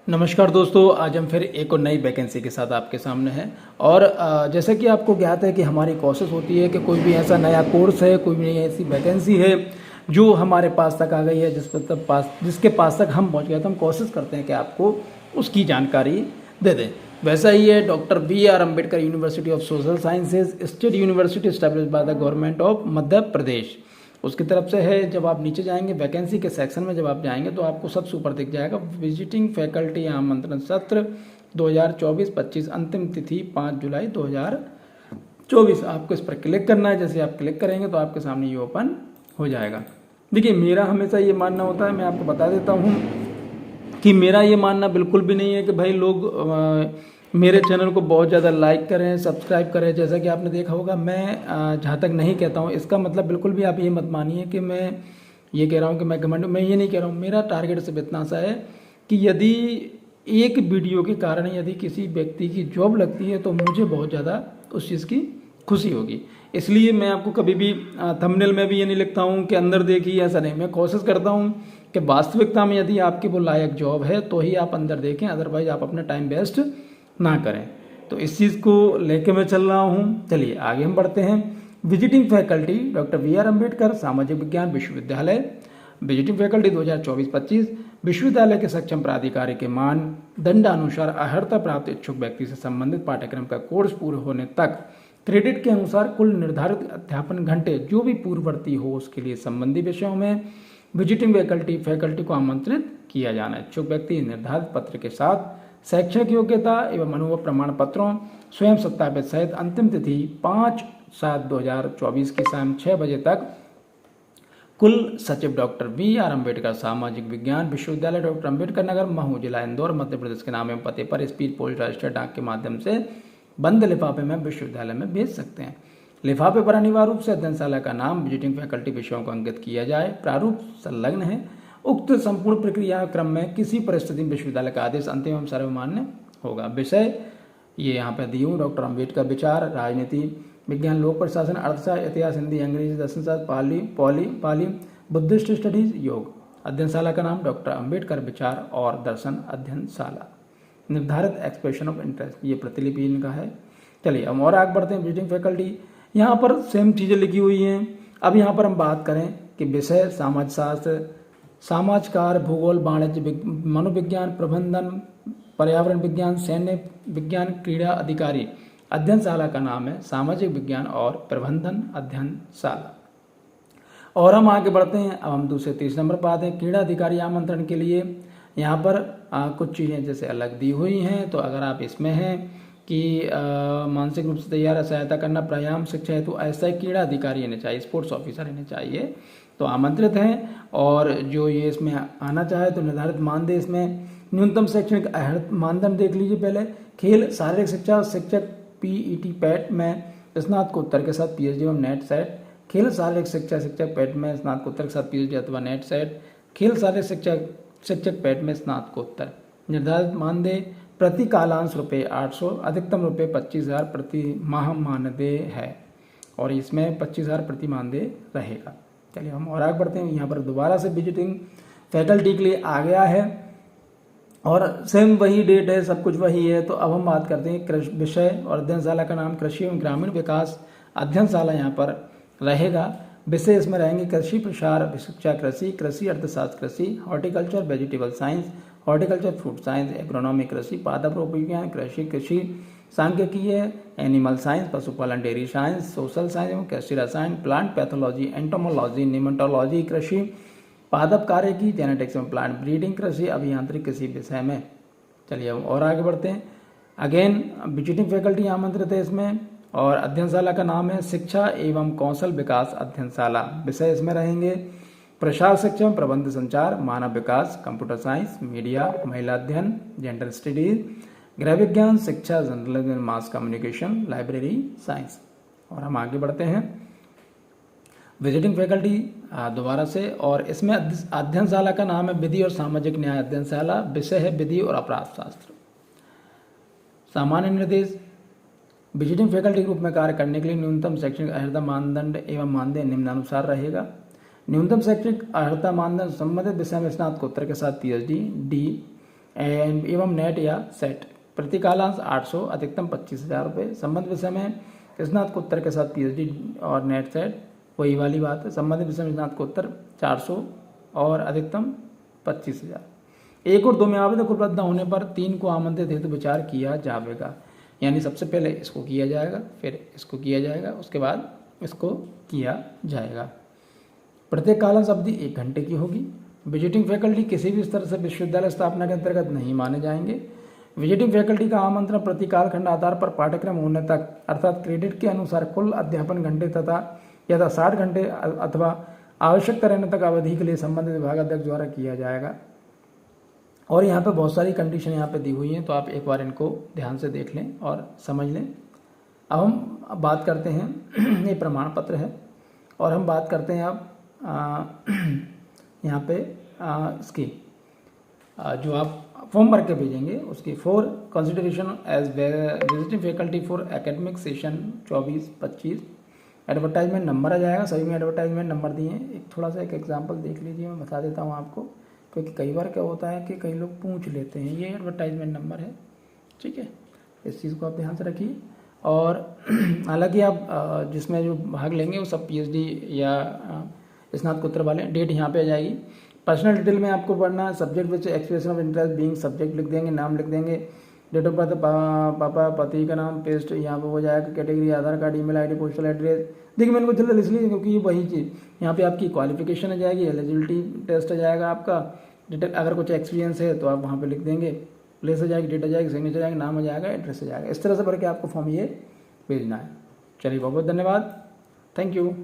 नमस्कार दोस्तों, आज हम फिर एक और नई वैकेंसी के साथ आपके सामने हैं। और जैसे कि आपको ज्ञात है कि हमारी कोशिश होती है कि कोई भी ऐसा नया कोर्स है, कोई भी ऐसी वैकेंसी है जो हमारे पास तक आ गई है, जिसके पास तक हम पहुंच गए, तो हम कोशिश करते हैं कि आपको उसकी जानकारी दे दें। वैसा ही है doctor B.R. Ambedkar university of social sciences, state university established by the government of Madhya Pradesh, उसकी तरफ से है। जब आप नीचे जाएंगे वैकेंसी के सेक्शन में, जब आप जाएंगे तो आपको सबसे ऊपर दिख जाएगा विजिटिंग फैकल्टी आमंत्रण सत्र 2024-25, अंतिम तिथि 5 जुलाई 2024। आपको इस पर क्लिक करना है। जैसे आप क्लिक करेंगे तो आपके सामने ये ओपन हो जाएगा। देखिए, मेरा हमेशा ये मानना होता है, मैं आपको बता देता हूँ कि मेरा ये मानना बिल्कुल भी नहीं है कि भाई लोग मेरे चैनल को बहुत ज़्यादा लाइक करें, सब्सक्राइब करें। जैसा कि आपने देखा होगा, मैं जहाँ तक नहीं कहता हूँ, इसका मतलब बिल्कुल भी आप ये मत मानिए कि मैं ये कह रहा हूँ कि मैं घमंड, मैं ये नहीं कह रहा हूँ। मेरा टारगेट सिर्फ इतना सा है कि यदि एक वीडियो के कारण यदि किसी व्यक्ति की जॉब लगती है तो मुझे बहुत ज़्यादा उस चीज़ की खुशी होगी। इसलिए मैं आपको कभी भी थंबनेल में भी ये नहीं लिखता हूँ कि अंदर देखिए, ऐसा नहीं। मैं कोशिश करता हूँ कि वास्तविकता में यदि आपकी वो लायक जॉब है तो ही आप अंदर देखें, अदरवाइज आप अपना टाइम वेस्ट ना करें। तो इस चीज़ को लेके मैं चल रहा हूँ। चलिए आगे हम बढ़ते हैं। Visiting faculty doctor B.R. Ambedkar सामाजिक विज्ञान विश्वविद्यालय, विजिटिंग फैकल्टी 2024-25 विश्वविद्यालय के सक्षम प्राधिकारी के मानदंडानुसार अर्हता प्राप्त इच्छुक व्यक्ति से संबंधित पाठ्यक्रम का कोर्स पूरे होने तक क्रेडिट के अनुसार कुल निर्धारित अध्यापन घंटे जो भी पूर्ववर्ती हो उसके लिए संबंधी विषयों में विजिटिंग फैकल्टी को आमंत्रित किया जाना। इच्छुक व्यक्ति निर्धारित पत्र के साथ शैक्षणिक योग्यता एवं अनुभव प्रमाण पत्रों स्वयं सत्यापित सहित अंतिम तिथि 5/7/2024 की शाम 6 बजे तक कुल सचिव डॉक्टर B.R. अम्बेडकर सामाजिक विज्ञान विश्वविद्यालय, डॉक्टर अम्बेडकर नगर, महू, जिला इंदौर, मध्य प्रदेश के नाम एवं पते पर स्पीड पोस्ट रजिस्टर्ड डाक के माध्यम से बंद लिफाफे में विश्वविद्यालय में भेज सकते हैं। लिफाफे पर अनिवार्य रूप से अध्ययनशाला का नाम, विजिटिंग फैकल्टी विषयों को अंकित किया जाए। प्रारूप संलग्न है। उक्त संपूर्ण प्रक्रिया क्रम में किसी परिस्थिति में विश्वविद्यालय का आदेश अंतिम एवं सर्वमान्य होगा। विषय ये यहाँ पे दी हूँ, डॉक्टर अम्बेडकर विचार, राजनीति विज्ञान, लोक प्रशासन, अर्थशास्त्र, इतिहास, हिंदी, अंग्रेजी, दर्शनशास्त्र, पाली, बुद्धिस्ट स्टडीज, योग। अध्ययनशाला का नाम डॉक्टर अम्बेडकर विचार और दर्शन अध्ययनशाला। निर्धारित एक्सप्रेशन ऑफ इंटरेस्ट, ये प्रतिलिपि इनका है। चलिए हम और आगे बढ़ते हैं। विजिटिंग फैकल्टी, यहाँ पर सेम चीज़ें लिखी हुई हैं। अब यहाँ पर हम बात करें कि विषय समाजशास्त्र, समाजकार, भूगोल, वाणिज्य, मनोविज्ञान, प्रबंधन, पर्यावरण विज्ञान, सैन्य विज्ञान, क्रीड़ा अधिकारी। अध्ययनशाला का नाम है सामाजिक विज्ञान और प्रबंधन अध्ययनशाला। और हम आगे बढ़ते हैं। अब हम दूसरे तीसरे नंबर पर आते हैं। क्रीड़ा अधिकारी आमंत्रण के लिए यहाँ पर कुछ चीज़ें जैसे अलग दी हुई हैं। तो अगर आप इसमें हैं कि मानसिक रूप से तैयार सहायता करना, प्राणायाम शिक्षा हेतु ऐसा क्रीड़ा अधिकारी रहने चाहिए, स्पोर्ट्स ऑफिसर रहने चाहिए, तो आमंत्रित हैं। और जो ये इसमें आना चाहे तो निर्धारित मानदेय, इसमें न्यूनतम शैक्षणिक मानदंड देख लीजिए पहले। खेल शारीरिक शिक्षा शिक्षक PET पैट में स्नातकोत्तर के साथ PhD एवं नेट सेट। खेल शारीरिक शिक्षा शिक्षक पैट में स्नातकोत्तर के साथ PhD अथवा नेट सेट। खेल शारीरिक शिक्षक पैट में स्नातकोत्तर। निर्धारित मानदेय प्रति कालांश ₹800, अधिकतम ₹25,000 प्रति माह मानदेय है, और इसमें 25,000 प्रति मानदेय रहेगा। चलिए हम और आगे बढ़ते हैं। यहाँ पर दोबारा से विजिटिंग फैकल्टी के लिए आ गया है और सेम वही डेट है, सब कुछ वही है। तो अब हम बात करते हैं विषय और अध्ययनशाला का नाम कृषि एवं ग्रामीण विकास अध्ययनशाला यहाँ पर रहेगा। विषय इसमें रहेंगे कृषि प्रसार शिक्षा, कृषि अर्थशास्त्र, कृषि horticulture, vegetable science, horticulture fruit science, agronomy कृषि, पादप रोग विज्ञान, कृषि सांख्यिकीय, एनिमल साइंस, पशुपालन, डेयरी साइंस, सोशल साइंस एवं कृषि रसायन, प्लांट पैथोलॉजी, एंटोमोलॉजी, निमेटोलॉजी कृषि, पादप कार्य की, जेनेटिक्स एवं प्लांट ब्रीडिंग कृषि, अभियांत्रिक कृषि विषय में। चलिए हम और आगे बढ़ते हैं। अगेन विजिटिंग फैकल्टी आमंत्रित है इसमें, और अध्ययनशाला का नाम है शिक्षा एवं कौशल विकास अध्ययनशाला। विषय इसमें रहेंगे प्रसार शिक्षा, प्रबंध संचार, मानव विकास, कंप्यूटर साइंस, मीडिया, महिला अध्ययन, जेंडर स्टडीज, गृह विज्ञान, शिक्षा, journalism, mass communication, library science. और हम आगे बढ़ते हैं। विजिटिंग फैकल्टी दोबारा से, और इसमें अध्ययनशाला का नाम है विधि और सामाजिक न्याय अध्ययनशाला। विषय है विधि और अपराध शास्त्र। सामान्य निर्देश, विजिटिंग फैकल्टी के रूप में कार्य करने के लिए न्यूनतम शैक्षणिक अर्हता मानदंड एवं मानदेय निम्नानुसार रहेगा। न्यूनतम शैक्षणिक अर्हता मानदंड संबंधित विषय में स्नातकोत्तर के साथ PhD, D एवं नेट या सेट। प्रति कालांश 800, अधिकतम 25,000 रुपये। संबंध विषय में स्नातकोत्तर के साथ पीएचडी और नेट सेट, वही वाली बात है। संबंधित विषय में स्नातकोत्तर 400 और अधिकतम 25,000। 1 और 2 में आवेदक उपलब्ध होने पर 3 को आमंत्रित हेतु विचार किया जाएगा। यानी सबसे पहले इसको किया जाएगा, फिर इसको किया जाएगा, उसके बाद इसको किया जाएगा। प्रत्येक कालांश अवधि 1 घंटे की होगी। विजिटिंग फैकल्टी किसी भी स्तर से विश्वविद्यालय स्थापना के अंतर्गत नहीं माने जाएंगे। विजिटिंग फैकल्टी का आमंत्रण प्रति कालखंड आधार पर पाठ्यक्रम होने तक अर्थात क्रेडिट के अनुसार कुल अध्यापन घंटे तथा यथा 60 घंटे अथवा आवश्यकता रहने तक अवधि के लिए संबंधित विभागाध्यक्ष द्वारा किया जाएगा। और यहाँ पे बहुत सारी कंडीशन यहाँ पे दी हुई हैं, तो आप एक बार इनको ध्यान से देख लें और समझ लें। अब हम बात करते हैं ये प्रमाण पत्र है, और हम बात करते हैं अब यहाँ पे इसकी जो आप फॉर्म भर के भेजेंगे उसकी for consideration as visiting faculty for academic session 24-25। Advertisement number आ जाएगा, सभी में एडवर्टाइजमेंट नंबर दिए हैं। एक थोड़ा सा एक एग्जांपल देख लीजिए, मैं बता देता हूँ आपको, क्योंकि कई बार क्या होता है कि कई लोग पूछ लेते हैं। ये एडवर्टाइजमेंट नंबर है, ठीक है, इस चीज़ को आप ध्यान से रखिए। और हालांकि आप जिसमें जो भाग लेंगे वो सब पीएचडी या स्नातकोत्तर वाले। डेट यहाँ पे आ जाएगी। पर्सनल डिटेल में आपको पढ़ना है, subject which expression of interest being subject लिख देंगे, नाम लिख देंगे, डेट ऑफ बर्थ, पापा पति का नाम पेस्ट यहाँ पे हो जाएगा, category Aadhaar card, email ID, postal address. देखिए मैंने को जल्दी इसलिए क्योंकि ये वही चीज़ यहाँ पे आपकी क्वालिफिकेशन आ जाएगी, एलिजिबिलिटी टेस्ट आ जाएगा आपका, डिटेल अगर कुछ एक्सपीरियंस है तो आप वहाँ पे लिख देंगे, प्लेस आ जाएगी, डेट आ जाएगी, सिग्नेचर आ जाएगा, नाम आ जाएगा, एड्रेस आ जाएगा। इस तरह से भर के आपको फॉर्म ये भेजना है। चलिए बहुत बहुत धन्यवाद, थैंक यू।